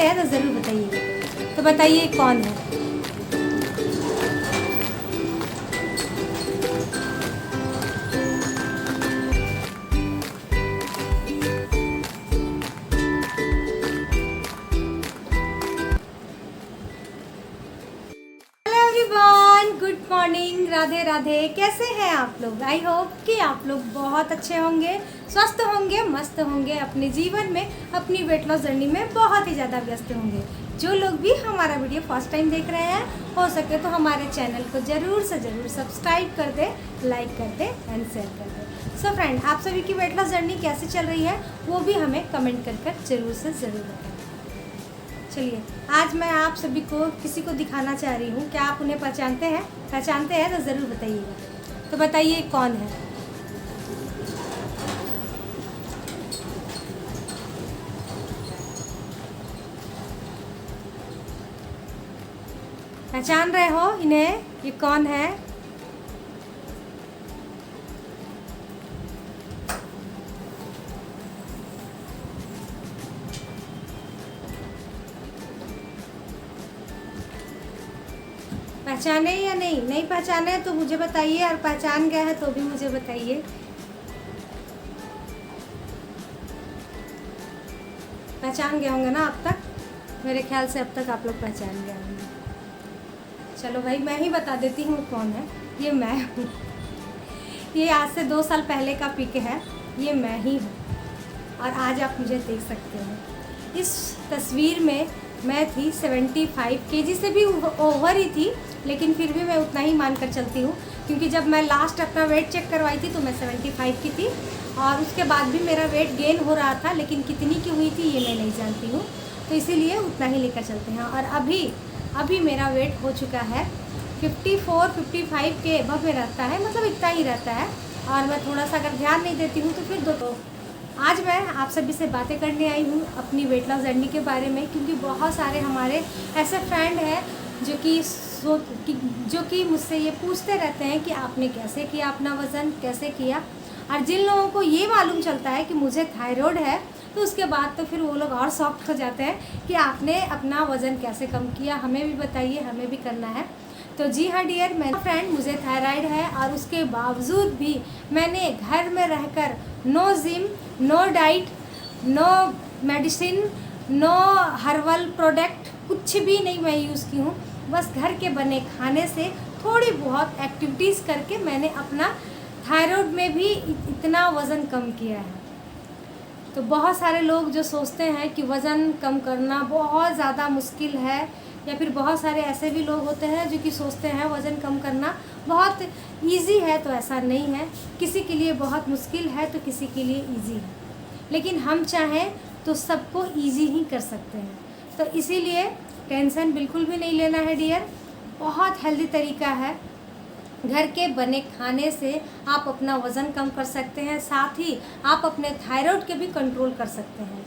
पहचानते हैं तो ज़रूर बताइए। तो बताइए कौन है? Hello everyone, good morning, Radhe Radhe. कैसे हैं आप लोग? आई होप कि आप लोग बहुत अच्छे होंगे, स्वस्थ होंगे, मस्त होंगे, अपने जीवन में अपनी वेट लॉस जर्नी में बहुत ही ज़्यादा व्यस्त होंगे। जो लोग भी हमारा वीडियो फर्स्ट टाइम देख रहे हैं, हो सके तो हमारे चैनल को ज़रूर से ज़रूर सब्सक्राइब कर दे, लाइक कर दे एंड शेयर कर दे। सो फ्रेंड, आप सभी की वेट लॉस जर्नी कैसे चल रही है वो भी हमें कमेंट कर ज़रूर से ज़रूर बताएं। चलिए, आज मैं आप सभी को किसी को दिखाना चाह रही हूँ। क्या आप उन्हें पहचानते हैं? पहचानते हैं तो ज़रूर बताइएगा। तो बताइए कौन है? पहचान रहे हो इन्हें? ये कौन है? पहचाने या नहीं? नहीं पहचाने तो मुझे बताइए, और पहचान गए हैं तो भी मुझे बताइए। पहचान गए होंगे ना अब तक? मेरे ख्याल से अब तक आप लोग पहचान गए होंगे। चलो भाई, मैं ही बता देती हूँ कौन है। ये मैं हूँ। ये आज से 2 साल पहले का पिक है। ये मैं ही हूँ और आज आप मुझे देख सकते हो। इस तस्वीर में मैं थी 75 केजी से भी ओवर ही थी, लेकिन फिर भी मैं उतना ही मान कर चलती हूँ, क्योंकि जब मैं लास्ट अपना वेट चेक करवाई थी तो मैं 75 की थी, और उसके बाद भी मेरा वेट गेन हो रहा था, लेकिन कितनी की हुई थी ये मैं नहीं जानती हूँ, तो इसीलिए उतना ही लेकर चलते हैं। और अभी मेरा वेट हो चुका है 54-55 के अबव में रहता है, मतलब इतना ही रहता है, और मैं थोड़ा सा अगर ध्यान नहीं देती हूँ तो फिर दो। आज मैं आप सभी से बातें करने आई हूँ अपनी वेट लॉस जर्नी के बारे में, क्योंकि बहुत सारे हमारे ऐसे फ्रेंड हैं जो कि मुझसे ये पूछते रहते हैं कि आपने कैसे किया, अपना वज़न कैसे किया। और जिन लोगों को ये मालूम चलता है कि मुझे थायराइड है, तो उसके बाद तो फिर वो लोग और सॉफ्ट हो जाते हैं कि आपने अपना वज़न कैसे कम किया, हमें भी बताइए, हमें भी करना है। तो जी हाँ डियर, मैं फ्रेंड, मुझे थायराइड है, और उसके बावजूद भी मैंने घर में रहकर no gym, no diet, no medicine, no herbal product, कुछ भी नहीं मैं यूज़ की हूँ। बस घर के बने खाने से थोड़ी बहुत एक्टिविटीज़ करके मैंने अपना थायराइड में भी इतना वज़न कम किया है। तो बहुत सारे लोग जो सोचते हैं कि वज़न कम करना बहुत ज़्यादा मुश्किल है, या फिर बहुत सारे ऐसे भी लोग होते हैं जो कि सोचते हैं वज़न कम करना बहुत इजी है, तो ऐसा नहीं है। किसी के लिए बहुत मुश्किल है तो किसी के लिए इजी है, लेकिन हम चाहें तो सबको इजी ही कर सकते हैं। तो इसीलिए टेंशन बिल्कुल भी नहीं लेना है डियर। बहुत हेल्दी तरीका है, घर के बने खाने से आप अपना वज़न कम कर सकते हैं, साथ ही आप अपने थायराइड के भी कंट्रोल कर सकते हैं।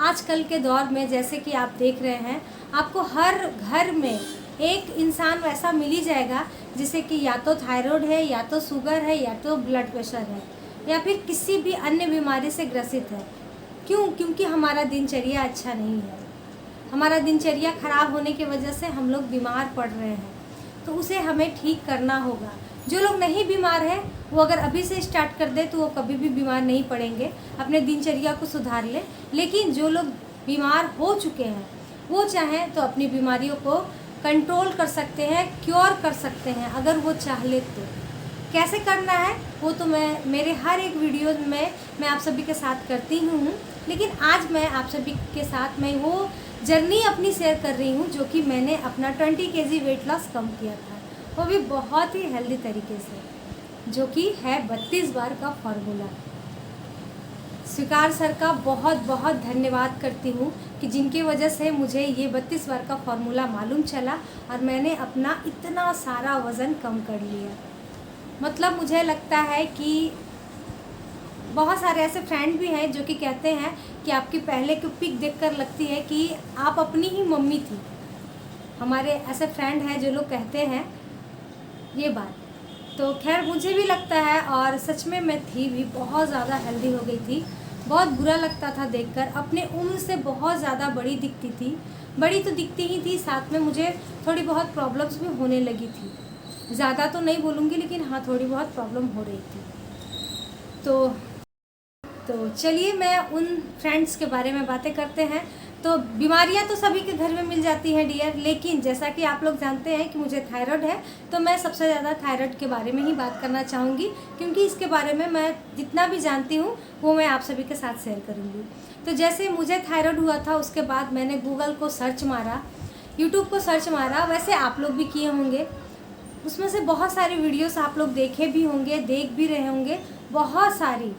आजकल के दौर में जैसे कि आप देख रहे हैं, आपको हर घर में एक इंसान वैसा मिल ही जाएगा जिसे कि या तो थायराइड है, या तो शुगर है, या तो ब्लड प्रेशर है, या फिर किसी भी अन्य बीमारी से ग्रसित है। क्यों? क्योंकि हमारा दिनचर्या अच्छा नहीं है। हमारा दिनचर्या खराब होने की वजह से हम लोग बीमार पड़ रहे हैं, तो उसे हमें ठीक करना होगा। जो लोग नहीं बीमार हैं वो अगर अभी से स्टार्ट कर दे तो वो कभी भी बीमार नहीं पड़ेंगे, अपने दिनचर्या को सुधार लें। लेकिन जो लोग बीमार हो चुके हैं वो चाहें तो अपनी बीमारियों को कंट्रोल कर सकते हैं, क्योर कर सकते हैं, अगर वो चाह ले तो। कैसे करना है वो तो मैं मेरे हर एक वीडियो में मैं आप सभी के साथ करती हूँ, लेकिन आज मैं आप सभी के साथ मैं वो जर्नी अपनी शेयर कर रही हूँ जो कि मैंने अपना 20 केजी वेट लॉस कम किया था, वो भी बहुत ही हेल्दी तरीके से, जो कि है 32 बार का फॉर्मूला। स्वीकार सर का बहुत बहुत धन्यवाद करती हूँ कि जिनकी वजह से मुझे ये 32 बार का फॉर्मूला मालूम चला और मैंने अपना इतना सारा वज़न कम कर लिया। मतलब मुझे लगता है कि बहुत सारे ऐसे फ्रेंड भी हैं जो कि कहते हैं कि आपकी पहले की पिक देखकर लगती है कि आप अपनी ही मम्मी थी। हमारे ऐसे फ्रेंड हैं जो लोग कहते हैं ये बात, तो खैर मुझे भी लगता है, और सच में मैं थी भी बहुत ज़्यादा हेल्दी हो गई थी। बहुत बुरा लगता था देखकर। अपने उम्र से बहुत ज़्यादा बड़ी दिखती थी, बड़ी तो दिखती ही थी, साथ में मुझे थोड़ी बहुत प्रॉब्लम्स भी होने लगी थी। ज़्यादा तो नहीं बोलूँगी, लेकिन हाँ थोड़ी बहुत प्रॉब्लम हो रही थी। तो चलिए मैं उन फ्रेंड्स के बारे में बातें करते हैं। तो बीमारियां तो सभी के घर में मिल जाती हैं डियर, लेकिन जैसा कि आप लोग जानते हैं कि मुझे थायराइड है, तो मैं सबसे ज़्यादा थायराइड के बारे में ही बात करना चाहूँगी, क्योंकि इसके बारे में मैं जितना भी जानती हूँ वो मैं आप सभी के साथ शेयर करूँगी। तो जैसे मुझे थायराइड हुआ था, उसके बाद मैंने गूगल को सर्च मारा, यूट्यूब को सर्च मारा, वैसे आप लोग भी किए होंगे। उसमें से बहुत सारी वीडियोस आप लोग देखे भी होंगे, देख भी रहे होंगे, बहुत सारी,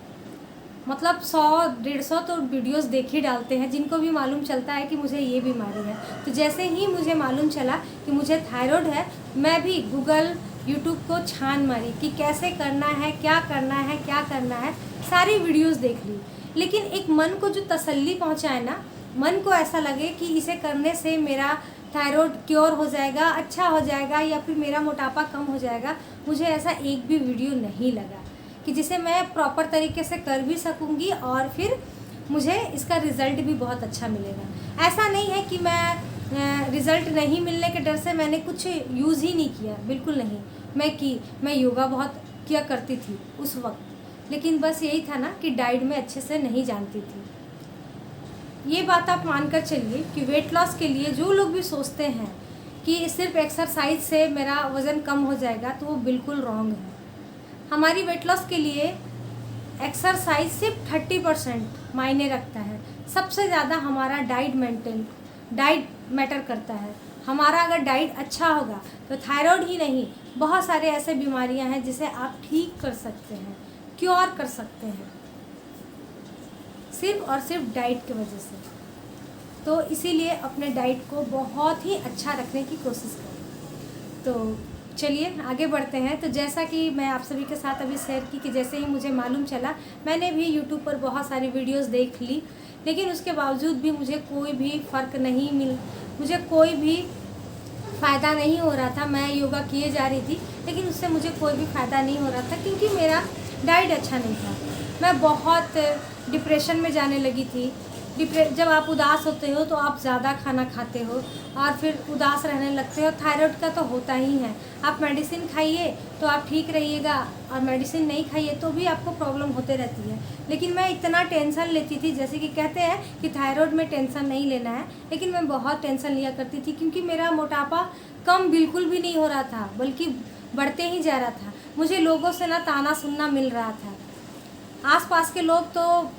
मतलब 100-150 तो वीडियोस देख ही डालते हैं जिनको भी मालूम चलता है कि मुझे ये बीमारी है। तो जैसे ही मुझे मालूम चला कि मुझे थायराइड है, मैं भी गूगल यूट्यूब को छान मारी कि कैसे करना है, क्या करना है, क्या करना है, सारी वीडियोस देख ली। लेकिन एक मन को जो तसल्ली पहुंचाए ना, मन को ऐसा लगे कि इसे करने से मेरा थायराइड क्योर हो जाएगा, अच्छा हो जाएगा, या फिर मेरा मोटापा कम हो जाएगा, मुझे ऐसा एक भी वीडियो नहीं लगा कि जिसे मैं प्रॉपर तरीके से कर भी सकूंगी और फिर मुझे इसका रिज़ल्ट भी बहुत अच्छा मिलेगा। ऐसा नहीं है कि मैं रिज़ल्ट नहीं मिलने के डर से मैंने कुछ यूज़ ही नहीं किया, बिल्कुल नहीं। मैं योगा बहुत किया करती थी उस वक्त, लेकिन बस यही था ना कि डाइट में अच्छे से नहीं जानती थी। ये बात आप मानकर चलिए कि वेट लॉस के लिए जो लोग भी सोचते हैं कि सिर्फ एक्सरसाइज से मेरा वज़न कम हो जाएगा, तो वो बिल्कुल रॉन्ग है। हमारी वेट लॉस के लिए एक्सरसाइज सिर्फ 30% मायने रखता है। सबसे ज़्यादा हमारा डाइट मैटर करता है। हमारा अगर डाइट अच्छा होगा तो थायराइड ही नहीं, बहुत सारे ऐसे बीमारियां हैं जिसे आप ठीक कर सकते हैं, क्योर कर सकते हैं, सिर्फ और सिर्फ डाइट की वजह से। तो इसीलिए अपने डाइट को बहुत ही अच्छा रखने की कोशिश करें। तो चलिए आगे बढ़ते हैं। तो जैसा कि मैं आप सभी के साथ अभी शेयर की कि जैसे ही मुझे मालूम चला, मैंने भी यूट्यूब पर बहुत सारी वीडियोस देख ली, लेकिन उसके बावजूद भी मुझे कोई भी फ़र्क नहीं मुझे कोई भी फ़ायदा नहीं हो रहा था। मैं योगा किए जा रही थी, लेकिन उससे मुझे कोई भी फ़ायदा नहीं हो रहा था, क्योंकि मेरा डाइट अच्छा नहीं था। मैं बहुत डिप्रेशन में जाने लगी थी। जब आप उदास होते हो तो आप ज़्यादा खाना खाते हो और फिर उदास रहने लगते हो। थायराइड का तो होता ही है, आप मेडिसिन खाइए तो आप ठीक रहिएगा, और मेडिसिन नहीं खाइए तो भी आपको प्रॉब्लम होते रहती है। लेकिन मैं इतना टेंशन लेती थी, जैसे कि कहते हैं कि थायराइड में टेंशन नहीं लेना है, लेकिन मैं बहुत टेंशन लिया करती थी, क्योंकि मेरा मोटापा कम बिल्कुल भी नहीं हो रहा था, बल्कि बढ़ते ही जा रहा था। मुझे लोगों से ना ताना सुनना मिल रहा था। आसपास के लोग तो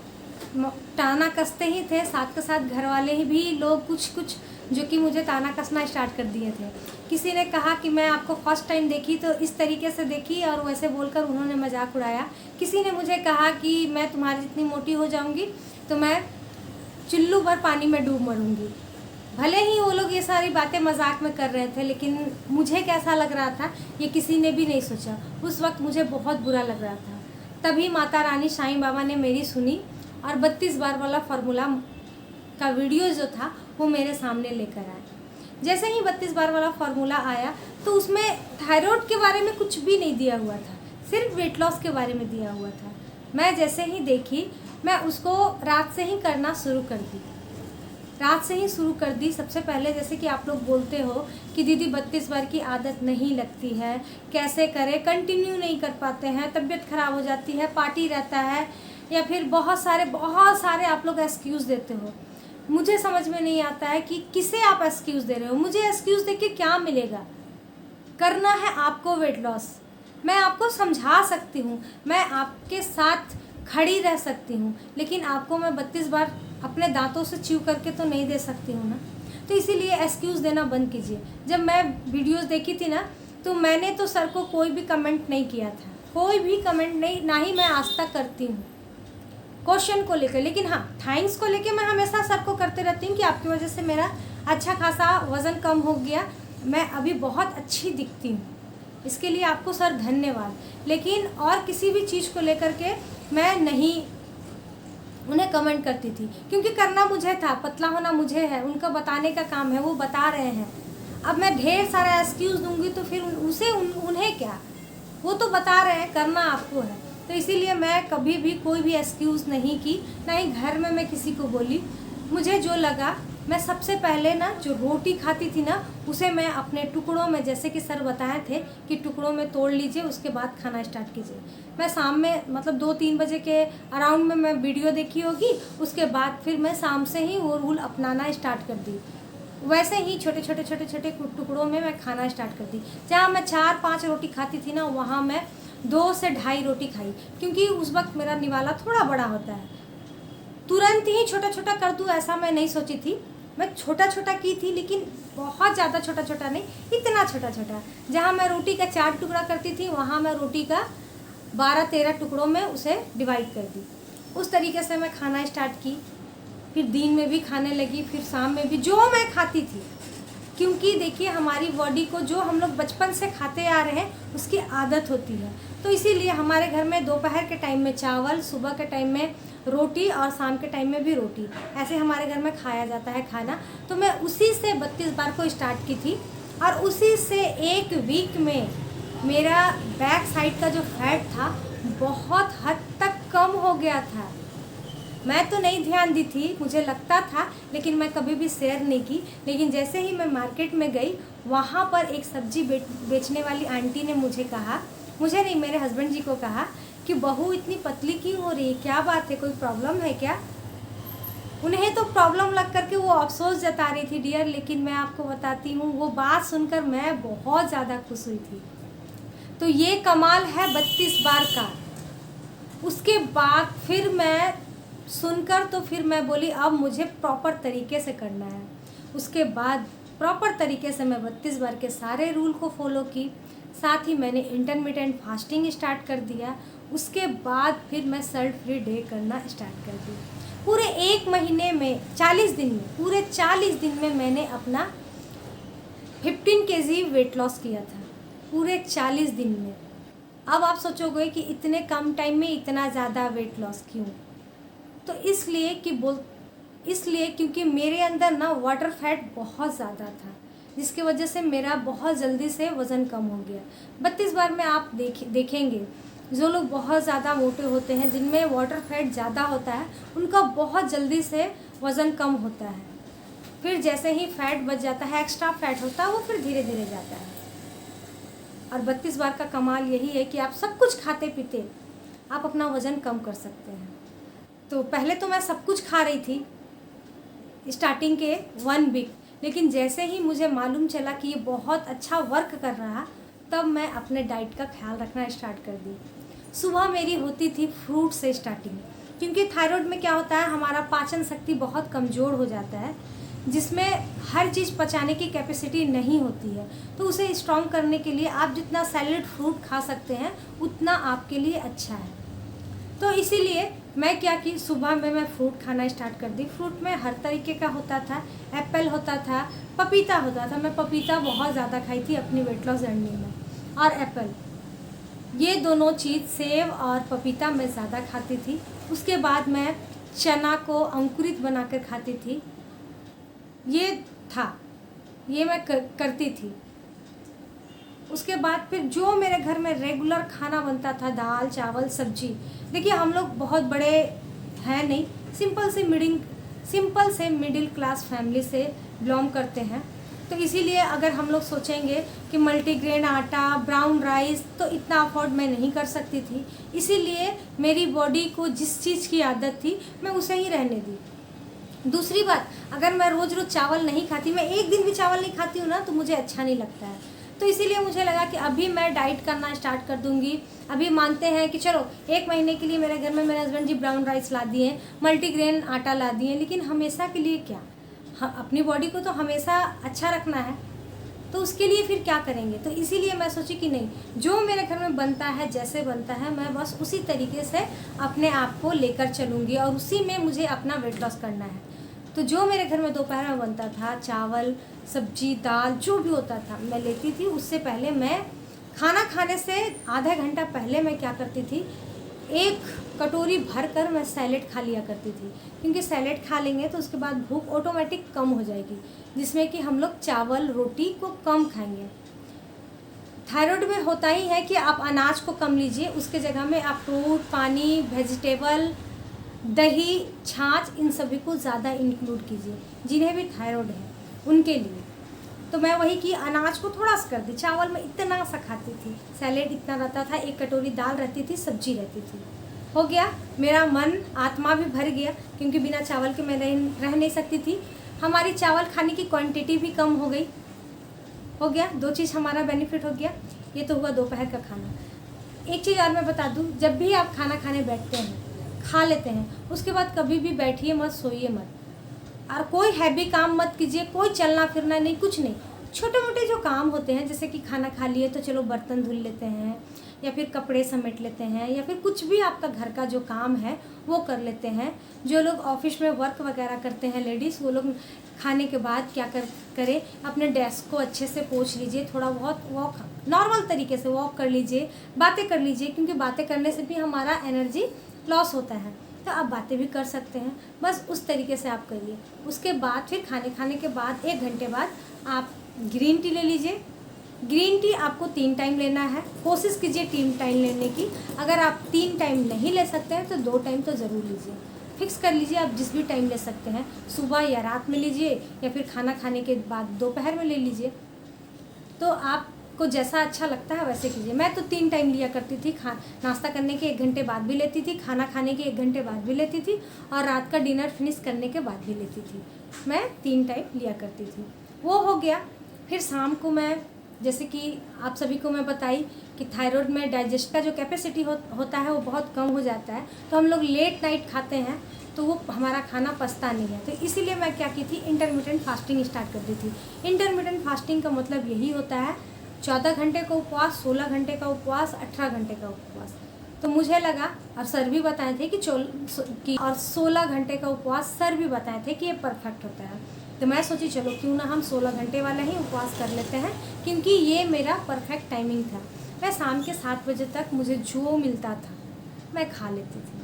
ताना कसते ही थे, साथ के साथ घर वाले ही भी लोग कुछ जो कि मुझे ताना कसना स्टार्ट कर दिए थे। किसी ने कहा कि मैं आपको फर्स्ट टाइम देखी तो इस तरीके से देखी, और वैसे बोलकर उन्होंने मजाक उड़ाया। किसी ने मुझे कहा कि मैं तुम्हारी जितनी मोटी हो जाऊंगी तो मैं चुल्लू भर पानी में डूब मरूंगी। भले ही वो लोग ये सारी बातें मजाक में कर रहे थे, लेकिन मुझे कैसा लग रहा था ये किसी ने भी नहीं सोचा। उस वक्त मुझे बहुत बुरा लग रहा था। तभी माता रानी साईं बाबा ने मेरी सुनी और 32 बार वाला फार्मूला का वीडियो जो था वो मेरे सामने लेकर आए। जैसे ही 32 बार वाला फार्मूला आया तो उसमें थायराइड के बारे में कुछ भी नहीं दिया हुआ था, सिर्फ वेट लॉस के बारे में दिया हुआ था। मैं जैसे ही देखी, मैं उसको रात से ही करना शुरू कर दी। सबसे पहले जैसे कि आप लोग बोलते हो कि दीदी 32 बार की आदत नहीं लगती है, कैसे करें, कंटिन्यू नहीं कर पाते हैं, तबीयत ख़राब हो जाती है, पार्टी रहता है, या फिर बहुत सारे आप लोग एक्सक्यूज़ देते हो। मुझे समझ में नहीं आता है कि किसे आप एक्सक्यूज़ दे रहे हो। मुझे एक्सक्यूज़ दे के क्या मिलेगा? करना है आपको वेट लॉस, मैं आपको समझा सकती हूँ, मैं आपके साथ खड़ी रह सकती हूँ, लेकिन आपको मैं 32 बार अपने दांतों से च्यू करके तो नहीं दे सकती हूँ ना। तो इसीलिए एक्सक्यूज़ देना बंद कीजिए। जब मैं वीडियोस देखी थी ना, तो मैंने तो सर को कोई भी कमेंट नहीं किया था, कोई भी कमेंट नहीं, ना ही मैं आज तक करती हूँ क्वेश्चन को लेकर। लेकिन हाँ, थैंक्स को लेकर मैं हमेशा सर को करते रहती हूँ कि आपकी वजह से मेरा अच्छा खासा वज़न कम हो गया, मैं अभी बहुत अच्छी दिखती हूँ, इसके लिए आपको सर धन्यवाद। लेकिन और किसी भी चीज़ को लेकर के मैं नहीं उन्हें कमेंट करती थी, क्योंकि करना मुझे था, पतला होना मुझे है, उनका बताने का काम है, वो बता रहे हैं। अब मैं ढेर सारा एक्सक्यूज़ दूंगी तो फिर उन्हें क्या, वो तो बता रहे हैं, करना आपको है। तो इसीलिए मैं कभी भी कोई भी एक्सक्यूज़ नहीं की, ना ही घर में मैं किसी को बोली। मुझे जो लगा, मैं सबसे पहले ना जो रोटी खाती थी ना, उसे मैं अपने टुकड़ों में, जैसे कि सर बताए थे कि टुकड़ों में तोड़ लीजिए, उसके बाद खाना स्टार्ट कीजिए। मैं शाम में मतलब 2-3 बजे के अराउंड में मैं वीडियो देखी होगी, उसके बाद फिर मैं शाम से ही वो रूल अपनाना स्टार्ट कर दी। वैसे ही छोटे छोटे टुकड़ों में मैं खाना स्टार्ट कर दी। जहाँ मैं 4-5 रोटी खाती थी ना, वहाँ मैं 2 से ढाई रोटी खाई, क्योंकि उस वक्त मेरा निवाला थोड़ा बड़ा होता है। तुरंत ही छोटा छोटा कर दूँ ऐसा मैं नहीं सोची थी। मैं छोटा छोटा की थी, लेकिन बहुत ज़्यादा छोटा छोटा नहीं, इतना छोटा छोटा। जहाँ मैं रोटी का 4 टुकड़ा करती थी, वहाँ मैं रोटी का 12-13 टुकड़ों में उसे डिवाइड कर दी। उस तरीके से मैं खाना स्टार्ट की। फिर दिन में भी खाने लगी, फिर शाम में भी जो मैं खाती थी। क्योंकि देखिए, हमारी बॉडी को जो हम लोग बचपन से खाते आ रहे हैं उसकी आदत होती है। तो इसीलिए हमारे घर में दोपहर के टाइम में चावल, सुबह के टाइम में रोटी और शाम के टाइम में भी रोटी, ऐसे हमारे घर में खाया जाता है खाना। तो मैं उसी से 32 बार को स्टार्ट की थी, और उसी से 1 वीक में मेरा बैक साइड का जो फैट था बहुत हद तक कम हो गया था। मैं तो नहीं ध्यान दी थी, मुझे लगता था, लेकिन मैं कभी भी शेयर नहीं की। लेकिन जैसे ही मैं मार्केट में गई, वहाँ पर एक सब्जी बेचने वाली आंटी ने मुझे कहा, मुझे नहीं, मेरे हस्बैंड जी को कहा कि बहू इतनी पतली क्यों हो रही है, क्या बात है, कोई प्रॉब्लम है क्या? उन्हें तो प्रॉब्लम लग करके वो अफसोस जता रही थी डियर, लेकिन मैं आपको बताती हूँ, वो बात सुनकर मैं बहुत ज़्यादा खुश हुई थी। तो ये कमाल है 32 बार का। उसके बाद फिर मैं सुनकर तो फिर मैं बोली अब मुझे प्रॉपर तरीके से करना है। उसके बाद प्रॉपर तरीके से मैं 32 बार के सारे रूल को फॉलो की। साथ ही मैंने इंटरमिटेंट फास्टिंग स्टार्ट कर दिया। उसके बाद फिर मैं सल्ट फ्री डे करना स्टार्ट कर दी। पूरे 1 महीने में 40 दिन में, पूरे 40 दिन में मैंने अपना 15 केजी वेट लॉस किया था, पूरे 40 दिन में। अब आप सोचोगे कि इतने कम टाइम में इतना ज़्यादा वेट लॉस क्यों? तो इसलिए क्योंकि मेरे अंदर ना वाटर फैट बहुत ज़्यादा था, जिसकी वजह से मेरा बहुत जल्दी से वज़न कम हो गया। 32 बार में आप देखेंगे, जो लोग बहुत ज़्यादा मोटे होते हैं, जिनमें वाटर फैट ज़्यादा होता है, उनका बहुत जल्दी से वज़न कम होता है। फिर जैसे ही फैट बच जाता है, एक्स्ट्रा फैट होता है, वो फिर धीरे धीरे जाता है। और 32 बार का कमाल यही है कि आप सब कुछ खाते पीते आप अपना वज़न कम कर सकते हैं। तो पहले तो मैं सब कुछ खा रही थी स्टार्टिंग के 1 वीक, लेकिन जैसे ही मुझे मालूम चला कि ये बहुत अच्छा वर्क कर रहा, तब मैं अपने डाइट का ख्याल रखना स्टार्ट कर दी। सुबह मेरी होती थी फ्रूट से स्टार्टिंग, क्योंकि थायराइड में क्या होता है, हमारा पाचन शक्ति बहुत कमज़ोर हो जाता है, जिसमें हर चीज़ पचाने की कैपेसिटी नहीं होती है। तो उसे स्ट्रॉन्ग करने के लिए आप जितना सैलेड फ्रूट खा सकते हैं उतना आपके लिए अच्छा है। तो इसीलिए मैं क्या की, सुबह में मैं फ्रूट खाना स्टार्ट कर दी। फ्रूट में हर तरीके का होता था, एप्पल होता था, पपीता होता था। मैं पपीता बहुत ज़्यादा खाई थी अपनी वेट लॉस जर्नी में, और एप्पल, ये दोनों चीज़, सेब और पपीता मैं ज़्यादा खाती थी। उसके बाद मैं चना को अंकुरित बनाकर खाती थी, ये मैं करती थी। उसके बाद फिर जो मेरे घर में रेगुलर खाना बनता था, दाल चावल सब्जी। देखिए, हम लोग बहुत बड़े हैं नहीं, सिंपल से मिडिल क्लास फैमिली से बिलोंग करते हैं। तो इसीलिए अगर हम लोग सोचेंगे कि मल्टीग्रेन आटा, ब्राउन राइस, तो इतना अफोर्ड मैं नहीं कर सकती थी। इसीलिए मेरी बॉडी को जिस चीज़ की आदत थी मैं उसे ही रहने दी। दूसरी बात, अगर मैं रोज़ रोज़ चावल नहीं खाती, मैं एक दिन भी चावल नहीं खाती हूँ ना, तो मुझे अच्छा नहीं लगता है। तो इसीलिए मुझे लगा कि अभी मैं डाइट करना स्टार्ट कर दूँगी। अभी मानते हैं कि चलो 1 महीने के लिए मेरे घर में मेरे हस्बैंड जी ब्राउन राइस ला दिए, मल्टीग्रेन आटा ला दिए, लेकिन हमेशा के लिए क्या? अपनी बॉडी को तो हमेशा अच्छा रखना है, तो उसके लिए फिर क्या करेंगे? तो इसीलिए मैं सोची कि नहीं, जो मेरे घर में बनता है, जैसे बनता है, मैं बस उसी तरीके से अपने आप को लेकर चलूँगी, और उसी में मुझे अपना वेट लॉस करना है। तो जो मेरे घर में दोपहर में बनता था, चावल सब्जी दाल जो भी होता था, मैं लेती थी। उससे पहले मैं खाना खाने से आधा घंटा पहले मैं क्या करती थी, 1 कटोरी भर कर मैं सैलेड खा लिया करती थी, क्योंकि सैलेड खा लेंगे तो उसके बाद भूख ऑटोमेटिक कम हो जाएगी, जिसमें कि हम लोग चावल रोटी को कम खाएंगे। थायराइड में होता ही है कि आप अनाज को कम लीजिए, उसके जगह में आप फ्रूट, पानी, वेजिटेबल, दही, छाछ, इन सभी को ज़्यादा इंक्लूड कीजिए जिन्हें भी थायराइड है उनके लिए। तो मैं वही कि अनाज को थोड़ा सा कर दी, चावल में इतना सा खाती थी, सैलेड इतना रहता था, एक कटोरी दाल रहती थी, सब्जी रहती थी, हो गया। मेरा मन आत्मा भी भर गया, क्योंकि बिना चावल के मैं रह नहीं सकती थी। हमारी चावल खाने की क्वांटिटी भी कम हो गई, हो गया। दो चीज़ हमारा बेनिफिट हो गया। ये तो हुआ दोपहर का खाना। एक चीज़ और मैं बता दूँ, जब भी आप खाना खाने बैठते हैं, खा लेते हैं, उसके बाद कभी भी बैठिए मत, सोइए मत, और कोई हैवी काम मत कीजिए, कोई चलना फिरना नहीं, कुछ नहीं। छोटे मोटे जो काम होते हैं, जैसे कि खाना खा लिए तो चलो बर्तन धुल लेते हैं, या फिर कपड़े समेट लेते हैं, या फिर कुछ भी आपका घर का जो काम है वो कर लेते हैं। जो लोग ऑफिस में वर्क वगैरह करते हैं लेडीज़, वो लोग खाने के बाद क्या करें, अपने डेस्क को अच्छे से पोंछ लीजिए, थोड़ा बहुत वॉक, नॉर्मल तरीके से वॉक कर लीजिए, बातें कर लीजिए, क्योंकि बातें करने से भी हमारा एनर्जी लॉस होता है। तो आप बातें भी कर सकते हैं, बस उस तरीके से आप करिए। उसके बाद फिर खाने के बाद 1 घंटे बाद आप ग्रीन टी ले लीजिए। ग्रीन टी आपको 3 टाइम लेना है, कोशिश कीजिए 3 टाइम लेने की। अगर आप 3 टाइम नहीं ले सकते हैं तो 2 टाइम तो ज़रूर लीजिए। फिक्स कर लीजिए आप जिस भी टाइम ले सकते हैं, सुबह या रात में लीजिए, या फिर खाना खाने के बाद दोपहर में ले लीजिए। तो आपको जैसा अच्छा लगता है वैसे कीजिए। मैं तो 3 टाइम लिया करती थी, नाश्ता करने के 1 घंटे बाद भी लेती थी, खाना खाने के 1 घंटे बाद भी लेती थी, और रात का डिनर फिनिश करने के बाद भी लेती थी। मैं 3 टाइम लिया करती थी, वो हो गया। फिर शाम को मैं, जैसे कि आप सभी को मैं बताई कि थायराइड में डाइजेस्ट का जो कैपेसिटी होता है वो बहुत कम हो जाता है, तो हम लोग लेट नाइट खाते हैं, तो वो हमारा खाना पचता नहीं है। तो इसीलिए मैं क्या की थी, इंटरमिटेंट फास्टिंग स्टार्ट कर दी थी। इंटरमिटेंट फास्टिंग का मतलब यही होता है 14 घंटे का उपवास, 16 घंटे का उपवास, 18 घंटे का उपवास। तो मुझे लगा, और सर भी बताए थे कि और 16 घंटे का उपवास सर भी बताए थे कि ये परफेक्ट होता है। तो मैं सोची चलो क्यों ना हम 16 घंटे वाला ही उपवास कर लेते हैं, क्योंकि ये मेरा परफेक्ट टाइमिंग था। मैं शाम के 7 बजे तक मुझे जो मिलता था मैं खा लेती थी।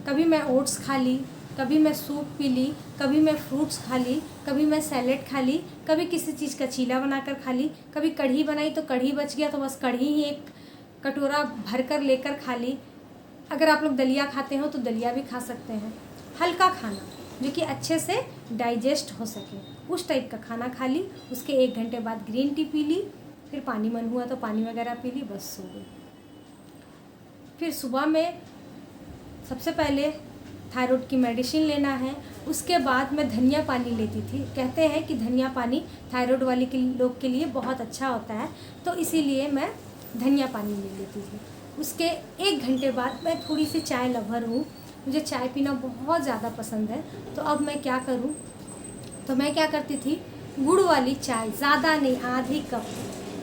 कभी मैं ओट्स खा ली, कभी मैं सूप पी ली, कभी मैं फ्रूट्स खा ली, कभी मैं सैलेड खा ली, कभी किसी चीज़ का चीला बनाकर खा ली, कभी कढ़ी बनाई तो कढ़ी बच गया तो बस कढ़ी ही एक कटोरा भर कर लेकर खा ली। अगर आप लोग दलिया खाते हो तो दलिया भी खा सकते हैं। हल्का खाना जो कि अच्छे से डाइजेस्ट हो सके, उस टाइप का खाना खा ली। उसके 1 घंटे बाद ग्रीन टी पी ली, फिर पानी मन हुआ तो पानी वगैरह पी ली, बस सो गई। फिर सुबह में सबसे पहले थायराइड की मेडिसिन लेना है, उसके बाद मैं धनिया पानी लेती थी। कहते हैं कि धनिया पानी थायराइड वाले लोग के लिए बहुत अच्छा होता है, तो इसीलिए मैं धनिया पानी ले लेती थी। उसके 1 घंटे बाद मैं थोड़ी सी चाय लवर हूँ, मुझे चाय पीना बहुत ज़्यादा पसंद है। तो अब मैं क्या करूँ, तो मैं क्या करती थी, गुड़ वाली चाय, ज़्यादा नहीं, आधी कप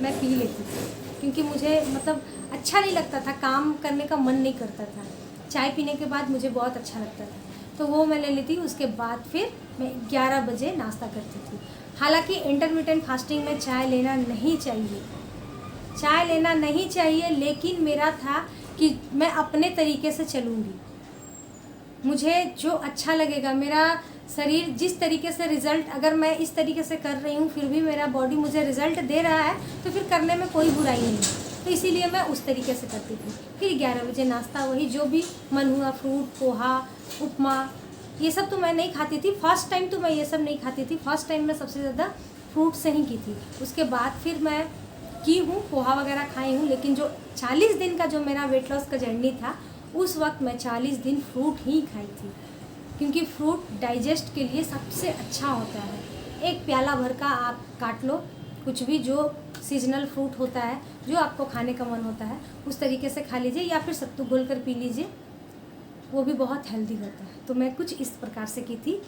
मैं पी लेती थी, क्योंकि मुझे मतलब अच्छा नहीं लगता था, काम करने का मन नहीं करता था। चाय पीने के बाद मुझे बहुत अच्छा लगता था, तो वो मैं ले लेती। उसके बाद फिर मैं 11 बजे नाश्ता करती थी। हालांकि इंटरमिटेंट फास्टिंग में चाय लेना नहीं चाहिए, चाय लेना नहीं चाहिए, लेकिन मेरा था कि मैं अपने तरीके से चलूँगी, मुझे जो अच्छा लगेगा। मेरा शरीर जिस तरीके से रिज़ल्ट, अगर मैं इस तरीके से कर रही हूँ फिर भी मेरा बॉडी मुझे रिज़ल्ट दे रहा है, तो फिर करने में कोई बुराई नहीं है। तो इसीलिए मैं उस तरीके से करती थी। फिर 11 बजे नाश्ता, वही जो भी मन हुआ, फ्रूट, पोहा, उपमा, ये सब तो मैं नहीं खाती थी। फर्स्ट टाइम तो मैं ये सब नहीं खाती थी। फर्स्ट टाइम मैं सबसे ज़्यादा फ्रूट से ही की थी। उसके बाद फिर मैं की हूँ, पोहा वगैरह खाई हूँ, लेकिन जो 40 दिन का जो मेरा वेट लॉस का जर्नी था, उस वक्त मैं 40 दिन फ्रूट ही खाई थी, क्योंकि फ्रूट डाइजेस्ट के लिए सबसे अच्छा होता है। एक प्याला भर का आप काट लो, कुछ भी जो सीजनल फ्रूट होता है, जो आपको खाने का मन होता है, उस तरीके से खा लीजिए, या फिर सत्तू घोल कर पी लीजिए, वो भी बहुत हेल्दी होता है। तो मैं कुछ इस प्रकार से की थी।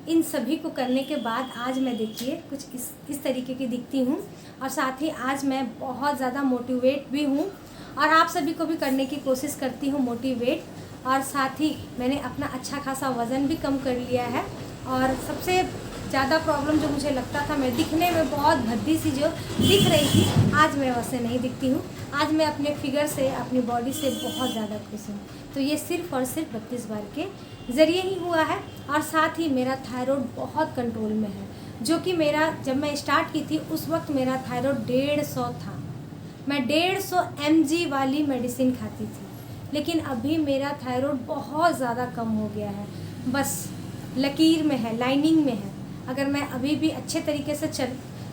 इन सभी को करने के बाद आज मैं देखिए कुछ इस तरीके की दिखती हूँ, और साथ ही आज मैं बहुत ज़्यादा मोटिवेट भी हूँ, और आप सभी को भी करने की कोशिश करती हूँ मोटिवेट। और साथ ही मैंने अपना अच्छा खासा वज़न भी कम कर लिया है। और सबसे ज़्यादा प्रॉब्लम जो मुझे लगता था, मैं दिखने में बहुत भद्दी सी जो दिख रही थी, आज मैं वैसे नहीं दिखती हूँ। आज मैं अपने फिगर से, अपनी बॉडी से बहुत ज़्यादा खुश हूँ। तो ये सिर्फ़ और सिर्फ 32 बार के ज़रिए ही हुआ है। और साथ ही मेरा थायराइड बहुत कंट्रोल में है, जो कि मेरा जब मैं स्टार्ट की थी उस वक्त मेरा थायराइड 150 था। मैं 150 mg वाली मेडिसिन खाती थी, लेकिन अभी मेरा थायराइड बहुत ज़्यादा कम हो गया है, बस लकीर में है, लाइनिंग में है। अगर मैं अभी भी अच्छे तरीके से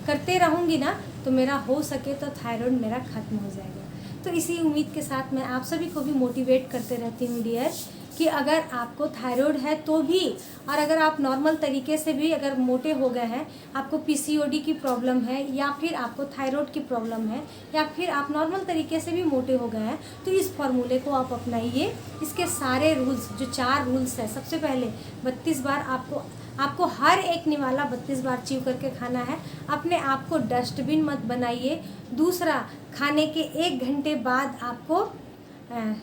करते रहूँगी ना, तो मेरा हो सके तो थायराइड मेरा ख़त्म हो जाएगा। तो इसी उम्मीद के साथ मैं आप सभी को भी मोटिवेट करते रहती हूँ डियर, कि अगर आपको थायराइड है तो भी, और अगर आप नॉर्मल तरीके से भी अगर मोटे हो गए हैं, आपको पीसीओडी की प्रॉब्लम है, या फिर आपको थायराइड की प्रॉब्लम है, या फिर आप नॉर्मल तरीके से भी मोटे हो गए हैं, तो इस फॉर्मूले को आप अपनाइए। इसके सारे रूल्स, जो 4 रूल्स है, सबसे पहले 32 बार आपको हर एक निवाला 32 बार च्यू करके खाना है। अपने आप को डस्टबिन मत बनाइए। दूसरा, खाने के 1 घंटे बाद आपको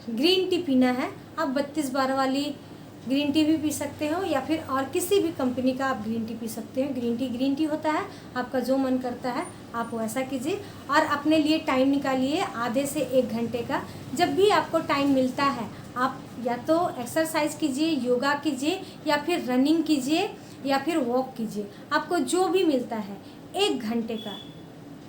ग्रीन टी पीना है। आप 32 बार वाली ग्रीन टी भी पी सकते हो, या फिर और किसी भी कंपनी का आप ग्रीन टी पी सकते हो। ग्रीन टी होता है, आपका जो मन करता है आप वैसा कीजिए। और अपने लिए टाइम निकालिए आधे से 1 घंटे का। जब भी आपको टाइम मिलता है, आप या तो एक्सरसाइज कीजिए, योगा कीजिए, या फिर रनिंग कीजिए, या फिर वॉक कीजिए। आपको जो भी मिलता है 1 घंटे का,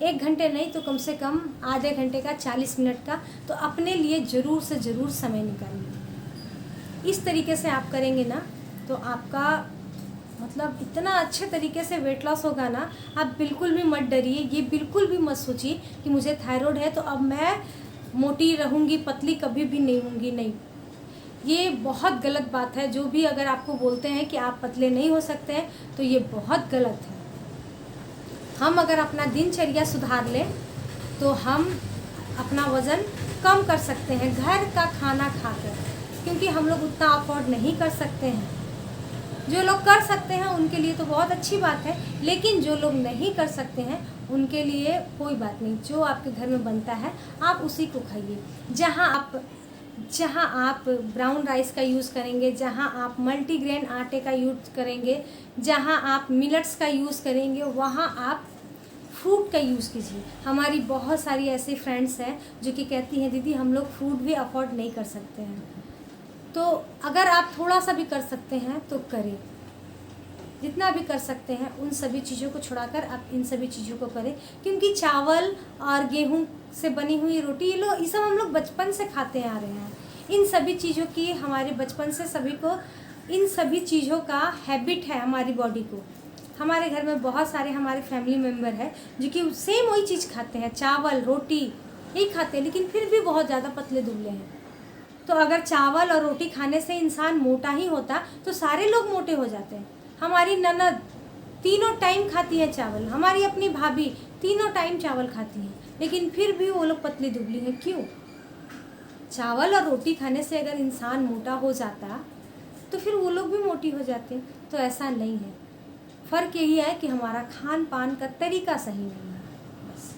1 घंटे नहीं तो कम से कम आधे घंटे का, 40 मिनट का, तो अपने लिए ज़रूर से ज़रूर समय निकालिए। इस तरीके से आप करेंगे ना, तो आपका मतलब इतना अच्छे तरीके से वेट लॉस होगा ना, आप बिल्कुल भी मत डरिए। ये बिल्कुल भी मत सोचिए कि मुझे थायराइड है तो अब मैं मोटी रहूँगी, पतली कभी भी नहीं होंगी। नहीं, ये बहुत गलत बात है। जो भी अगर आपको बोलते हैं कि आप पतले नहीं हो सकते हैं, तो ये बहुत गलत है। हम अगर अपना दिनचर्या सुधार लें तो हम अपना वज़न कम कर सकते हैं घर का खाना खाकर, क्योंकि हम लोग उतना अफोर्ड नहीं कर सकते हैं। जो लोग कर सकते हैं उनके लिए तो बहुत अच्छी बात है, लेकिन जो लोग नहीं कर सकते हैं उनके लिए कोई बात नहीं। जो आपके घर में बनता है आप उसी को खाइए। जहाँ आप ब्राउन राइस का यूज़ करेंगे, जहाँ आप मल्टीग्रेन आटे का यूज़ करेंगे, जहाँ आप मिलेट्स का यूज़ करेंगे, वहाँ आप फ्रूट का यूज़ कीजिए। हमारी बहुत सारी ऐसी फ्रेंड्स हैं जो कि कहती हैं दीदी हम लोग फ्रूट भी अफोर्ड नहीं कर सकते हैं। तो अगर आप थोड़ा सा भी कर सकते हैं तो करें, जितना भी कर सकते हैं उन सभी चीज़ों को छुड़ाकर आप इन सभी चीज़ों को करें। क्योंकि चावल और गेहूं से बनी हुई रोटी, ये सब हम लोग बचपन से खाते आ रहे हैं। इन सभी चीज़ों की हमारे बचपन से सभी को इन सभी चीज़ों का हैबिट है हमारी बॉडी को। हमारे घर में बहुत सारे हमारे फैमिली मेम्बर हैं जो कि सेम वही चीज़ खाते हैं, चावल रोटी यही खाते हैं, लेकिन फिर भी बहुत ज़्यादा पतले दुबले हैं। तो अगर चावल और रोटी खाने से इंसान मोटा ही होता तो सारे लोग मोटे हो जाते हैं। हमारी ननद तीनों टाइम खाती है चावल, हमारी अपनी भाभी तीनों टाइम चावल खाती हैं, लेकिन फिर भी वो लोग पतली दुबली हैं। क्यों? चावल और रोटी खाने से अगर इंसान मोटा हो जाता तो फिर वो लोग भी मोटी हो जाते। तो ऐसा नहीं है, फ़र्क यही है कि हमारा खान पान का तरीका सही नहीं है बस।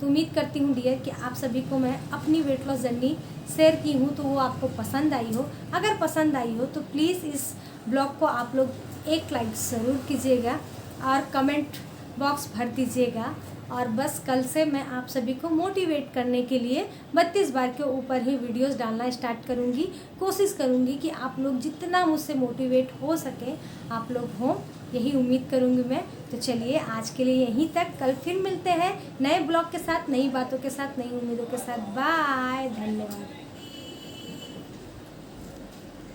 तो उम्मीद करती हूँ डियर कि आप सभी को मैं अपनी वेट लॉस जर्नी शेयर की हूँ तो वो आपको पसंद आई हो। अगर पसंद आई हो तो प्लीज़ इस ब्लॉग को आप लोग एक लाइक ज़रूर कीजिएगा और कमेंट बॉक्स भर दीजिएगा। और बस कल से मैं आप सभी को मोटिवेट करने के लिए 32 बार के ऊपर ही वीडियोस डालना स्टार्ट करूँगी। कोशिश करूँगी कि आप लोग जितना मुझसे मोटिवेट हो सके आप लोग हों, यही उम्मीद करूँगी मैं। तो चलिए आज के लिए यहीं तक, कल फिर मिलते हैं नए ब्लॉग के साथ, नई बातों के साथ, नई उम्मीदों के साथ। बाय, धन्यवाद।